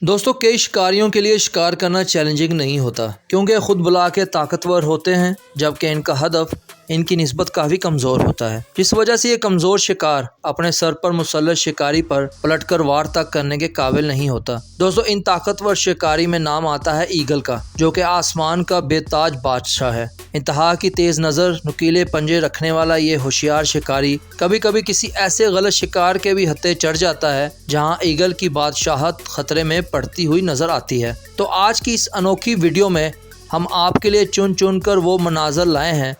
दोस्तों, कई शिकारियों के लिए शिकार करना चैलेंजिंग नहीं होता क्योंकि खुद बुला के ताकतवर होते हैं, जबकि इनका हदफ इनकी निस्बत काफ़ी कमज़ोर होता है, जिस वजह से ये कमज़ोर शिकार अपने सर पर मुसल्लत शिकारी पर पलटकर वार तक करने के काबिल नहीं होता। दोस्तों, इन ताकतवर शिकारी में नाम आता है ईगल का, जो कि आसमान का बेताज बादशाह है। इंतहा की तेज़ नज़र, नुकीले पंजे रखने वाला ये होशियार शिकारी कभी कभी किसी ऐसे गलत शिकार के भी हत्थे चढ़ जाता है जहां ईगल की बादशाहत खतरे में पड़ती हुई नज़र आती है। तो आज की इस अनोखी वीडियो में हम आपके लिए चुन चुन कर वो मनाजर लाए हैं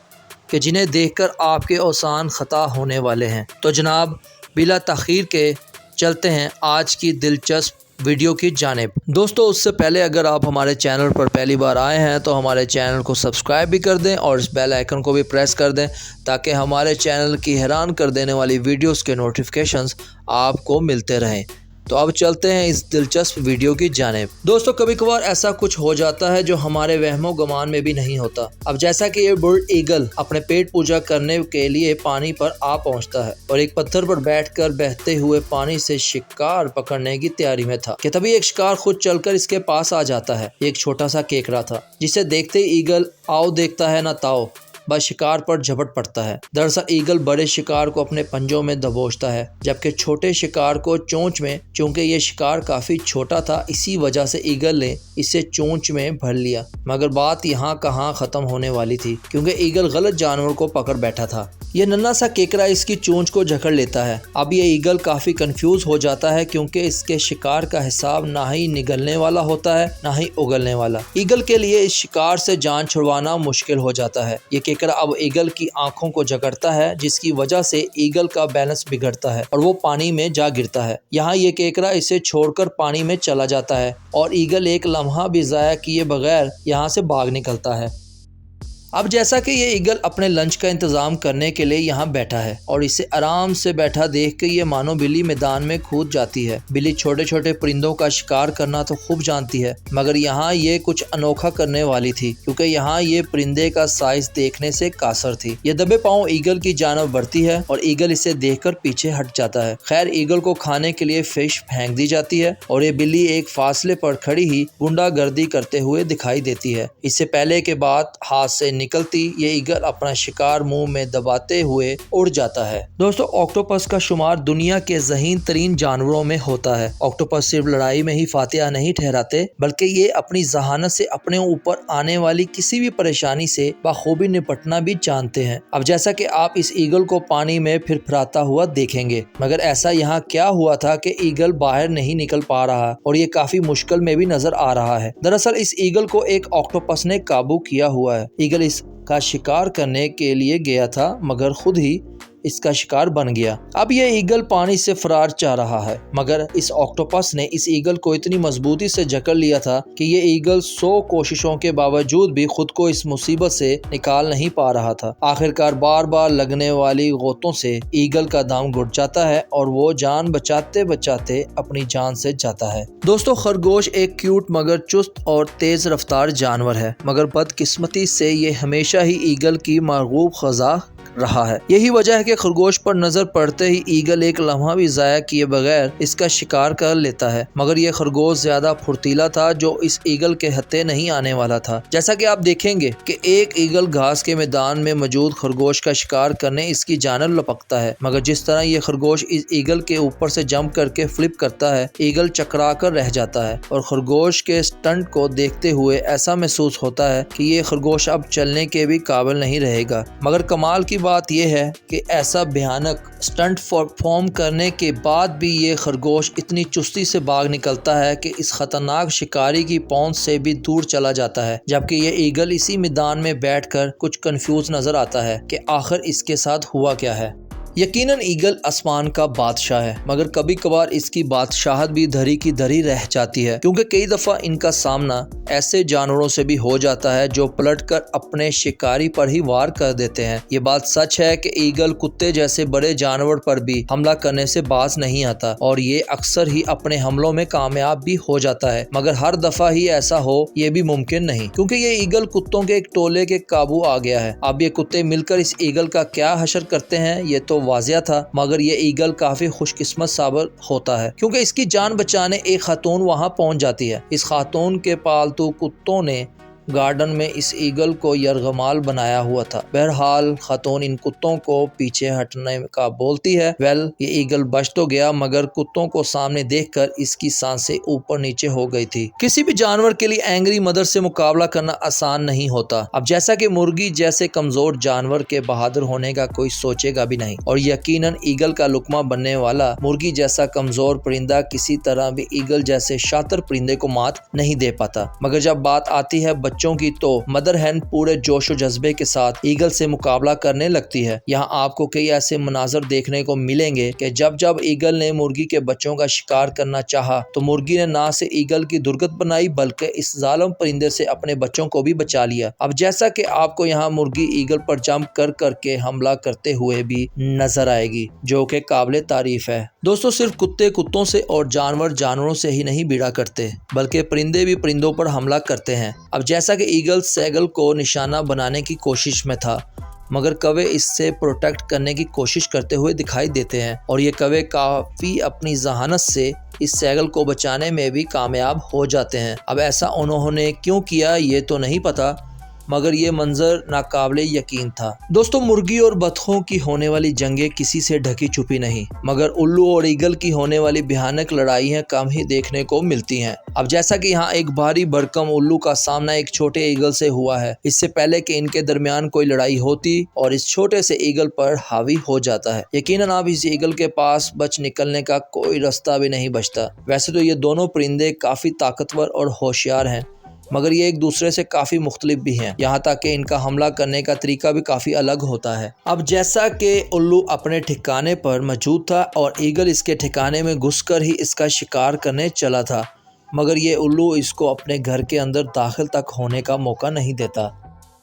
कि जिन्हें देखकर आपके औसान ख़ता होने वाले हैं। तो जनाब, बिला तख़ीर के चलते हैं आज की दिलचस्प वीडियो की जानिब। दोस्तों, उससे पहले अगर आप हमारे चैनल पर पहली बार आए हैं तो हमारे चैनल को सब्सक्राइब भी कर दें और इस बेल आइकन को भी प्रेस कर दें ताकि हमारे चैनल की हैरान कर देने वाली वीडियोस के नोटिफिकेशंस आपको मिलते रहें। तो अब चलते हैं इस दिलचस्प वीडियो की जानिब। दोस्तों, कभी कभार ऐसा कुछ हो जाता है जो हमारे वहमो गुमान में भी नहीं होता। अब जैसा कि ये बर्ड ईगल अपने पेट पूजा करने के लिए पानी पर आ पहुंचता है और एक पत्थर पर बैठकर बहते हुए पानी से शिकार पकड़ने की तैयारी में था कि तभी एक शिकार खुद चलकर इसके पास आ जाता है। एक छोटा सा केकड़ा था जिसे देखते ही ईगल आओ देखता है ना ताओ, बस शिकार पर झपट पड़ता है। दरअसल ईगल बड़े शिकार को अपने पंजों में दबोचता है, जबकि छोटे शिकार को चोंच में। चूंकि ये शिकार काफी छोटा था, इसी वजह से ईगल ने इसे चोंच में भर लिया। मगर बात यहाँ कहाँ खत्म होने वाली थी, क्योंकि ईगल गलत जानवर को पकड़ बैठा था। यह नन्हा सा केकड़ा इसकी चोंच को जकड़ लेता है। अब ये ईगल काफी कंफ्यूज हो जाता है, क्योंकि इसके शिकार का हिसाब ना ही निगलने वाला होता है ना ही उगलने वाला। ईगल के लिए इस शिकार से जान छुड़वाना मुश्किल हो जाता है। ये केकड़ा अब ईगल की आंखों को जकड़ता है, जिसकी वजह से ईगल का बैलेंस बिगड़ता है और वो पानी में जा गिरता है। यहाँ ये केकड़ा इसे छोड़कर पानी में चला जाता है और ईगल एक लम्हा भी ज़ाया किए बगैर यहाँ से भाग निकलता है। अब जैसा कि ये ईगल अपने लंच का इंतज़ाम करने के लिए यहाँ बैठा है और इसे आराम से बैठा देख के ये मानो बिल्ली मैदान में कूद जाती है। बिल्ली छोटे छोटे परिंदों का शिकार करना तो खूब जानती है, मगर यहाँ ये कुछ अनोखा करने वाली थी, क्योंकि यहाँ ये परिंदे का साइज देखने से कासर थी। ये दबे पाँव ईगल की जानब बढ़ती है और ईगल इसे देखकर पीछे हट जाता है। खैर, ईगल को खाने के लिए फिश फेंक दी जाती है और ये बिल्ली एक फासले पर खड़ी ही गुंडागर्दी करते हुए दिखाई देती है। इससे पहले के बाद हाथ से निकलती ये ईगल अपना शिकार मुंह में दबाते हुए उड़ जाता है। दोस्तों, ऑक्टोपस का शुमार दुनिया के ज़हीन तरीन जानवरों में होता है। ऑक्टोपस सिर्फ लड़ाई में ही फातिहा नहीं ठहराते, बल्कि ये अपनी जहानत से अपने ऊपर आने वाली किसी भी परेशानी से बखूबी निपटना भी जानते हैं। अब जैसा कि आप इस ईगल को पानी में फिरफिराता हुआ देखेंगे, मगर ऐसा यहाँ क्या हुआ था कि ईगल बाहर नहीं निकल पा रहा और ये काफी मुश्किल में भी नजर आ रहा है। दरअसल इस ईगल को एक ऑक्टोपस ने काबू किया हुआ है। ईगल का शिकार करने के लिए गया था, मगर खुद ही इसका शिकार बन गया। अब ये ईगल पानी से फरार चाह रहा है, मगर इस ऑक्टोपस ने इस ईगल को इतनी मजबूती से जकड़ लिया था कि ये ईगल 100 कोशिशों के बावजूद भी खुद को इस मुसीबत से निकाल नहीं पा रहा था। आखिरकार बार बार लगने वाली गोतों से ईगल का दम घुट जाता है और वो जान बचाते बचाते अपनी जान से जाता है। दोस्तों, खरगोश एक क्यूट मगर चुस्त और तेज रफ्तार जानवर है, मगर बदकिस्मती से ये हमेशा ही ईगल की मरगूब ग़िज़ा रहा है। यही वजह है कि खरगोश पर नजर पड़ते ही ईगल एक लम्हा भी ज़ाया किए बगैर इसका शिकार कर लेता है। मगर यह खरगोश ज्यादा फुर्तीला था, जो इस ईगल के हत्थे नहीं आने वाला था। जैसा कि आप देखेंगे कि एक ईगल घास के मैदान में मौजूद खरगोश का शिकार करने इसकी जानब लपकता है, मगर जिस तरह ये खरगोश इस ईगल के ऊपर से जंप करके फ्लिप करता है, ईगल चकरा कर रह जाता है और खरगोश के स्टंट को देखते हुए ऐसा महसूस होता है कि ये खरगोश अब चलने के भी काबिल नहीं रहेगा। मगर कमाल की बात यह है कि ऐसा भयानक स्टंट परफॉर्म करने के बाद भी ये खरगोश इतनी चुस्ती से भाग निकलता है कि इस खतरनाक शिकारी की पहुंच से भी दूर चला जाता है। जबकि ये ईगल इसी मैदान में बैठकर कुछ कंफ्यूज नजर आता है कि आखिर इसके साथ हुआ क्या है। यकीनन ईगल आसमान का बादशाह है, मगर कभी कभार इसकी बादशाहत भी धरी की धरी रह जाती है, क्योंकि कई दफा इनका सामना ऐसे जानवरों से भी हो जाता है जो पलटकर अपने शिकारी पर ही वार कर देते हैं। ये बात सच है कि ईगल कुत्ते जैसे बड़े जानवर पर भी हमला करने से बाज नहीं आता और ये अक्सर ही अपने हमलों में कामयाब भी हो जाता है, मगर हर दफा ही ऐसा हो ये भी मुमकिन नहीं, क्योंकि ये ईगल कुत्तों के एक टोले के काबू आ गया है। अब ये कुत्ते मिलकर इस ईगल का क्या हशर करते हैं, ये तो तो वाजिया था, मगर ये ईगल काफी खुशकिस्मत साबित होता है क्योंकि इसकी जान बचाने एक खातून वहां पहुंच जाती है। इस खातून के पालतू कुत्तों ने गार्डन में इस ईगल को यरगमाल बनाया हुआ था। बहरहाल खातून इन कुत्तों को पीछे हटने का बोलती है। ये ईगल बच तो गया, मगर कुत्तों को सामने देखकर इसकी सांसें ऊपर नीचे हो गई थी। किसी भी जानवर के लिए एंग्री मदर से मुकाबला करना आसान नहीं होता। अब जैसा कि मुर्गी जैसे कमजोर जानवर के बहादुर होने का कोई सोचेगा भी नहीं, और यकीनन ईगल का लुकमा बनने वाला मुर्गी जैसा कमजोर परिंदा किसी तरह भी ईगल जैसे शातिर परिंदे को मात नहीं दे पाता। मगर जब बात आती है बच्चों की, तो मदर हैन पूरे जोश और जज्बे के साथ ईगल से मुकाबला करने लगती है। यहाँ आपको कई ऐसे मनाजर देखने को मिलेंगे कि जब जब ईगल ने मुर्गी के बच्चों का शिकार करना चाहा, तो मुर्गी ने ना से ईगल की दुर्गत बनाई, बल्कि इस जालिम परिंदे से अपने बच्चों को भी बचा लिया। अब जैसा कि आपको यहाँ मुर्गी ईगल पर जंप करके हमला करते हुए भी नजर आएगी, जो कि काबिले तारीफ है। दोस्तों, सिर्फ कुत्ते कुत्तों से और जानवर जानवरों से ही नहीं भिड़ा करते, बल्कि परिंदे भी परिंदों पर हमला करते हैं। अब जैसा कि ईगल सैगल को निशाना बनाने की कोशिश में था, मगर कौवे इससे प्रोटेक्ट करने की कोशिश करते हुए दिखाई देते हैं, और ये कौवे काफी अपनी जहानत से इस सैगल को बचाने में भी कामयाब हो जाते हैं। अब ऐसा उन्होंने क्यों किया ये तो नहीं पता, मगर ये मंजर नाकाबिले यकीन था। दोस्तों, मुर्गी और बतखों की होने वाली जंगें किसी से ढकी छुपी नहीं, मगर उल्लू और ईगल की होने वाली भयानक लड़ाइयाँ कम ही देखने को मिलती हैं। अब जैसा कि यहाँ एक भारी भरकम उल्लू का सामना एक छोटे ईगल से हुआ है, इससे पहले कि इनके दरमियान कोई लड़ाई होती और इस छोटे से ईगल पर हावी हो जाता है। यकीनन अब इस ईगल के पास बच निकलने का कोई रास्ता भी नहीं बचता। वैसे तो ये दोनों परिंदे काफी ताकतवर और होशियार हैं, मगर ये एक दूसरे से काफी मुख्तलिफ भी हैं। यहाँ तक कि इनका हमला करने का तरीका भी काफी अलग होता है। अब जैसा कि उल्लू अपने ठिकाने पर मौजूद था और ईगल इसके ठिकाने में घुसकर ही इसका शिकार करने चला था, मगर ये उल्लू इसको अपने घर के अंदर दाखिल तक होने का मौका नहीं देता।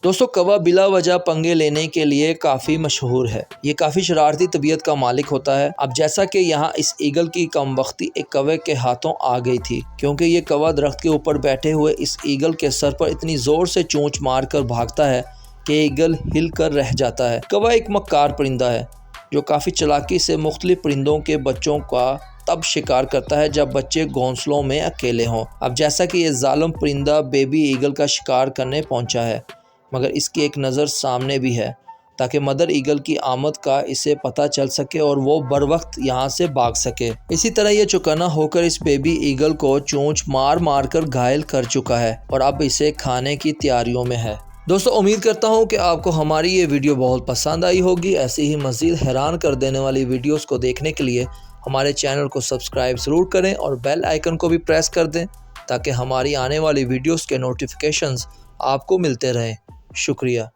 दोस्तों, कौवा बिला वजह पंगे लेने के लिए काफ़ी मशहूर है। ये काफ़ी शरारती तबीयत का मालिक होता है। अब जैसा कि यहाँ इस ईगल की कमबख्ती एक कौवे के हाथों आ गई थी, क्योंकि ये कौवा दरख्त के ऊपर बैठे हुए इस ईगल के सर पर इतनी ज़ोर से चोंच मार कर भागता है कि ईगल हिल कर रह जाता है। कौवा एक मक्कार परिंदा है जो काफ़ी चालाकी से मुख्तलिफ परिंदों के बच्चों का तब शिकार करता है जब बच्चे घोंसलों में अकेले हों। अब जैसा कि ये जालिम परिंदा बेबी ईगल का शिकार करने पहुँचा है, मगर इसकी एक नज़र सामने भी है ताकि मदर ईगल की आमद का इसे पता चल सके और वो बर वक्त यहाँ से भाग सके। इसी तरह ये चौकन्ना होकर इस बेबी ईगल को चोंच मार मार कर घायल कर चुका है और अब इसे खाने की तैयारियों में है। दोस्तों, उम्मीद करता हूँ कि आपको हमारी ये वीडियो बहुत पसंद आई होगी। ऐसी ही मज़ीद हैरान कर देने वाली वीडियोस को देखने के लिए हमारे चैनल को सब्सक्राइब ज़रूर करें और बेल आइकन को भी प्रेस कर दें ताकि हमारी आने वाली वीडियोस के नोटिफिकेशंस आपको मिलते रहें। शुक्रिया।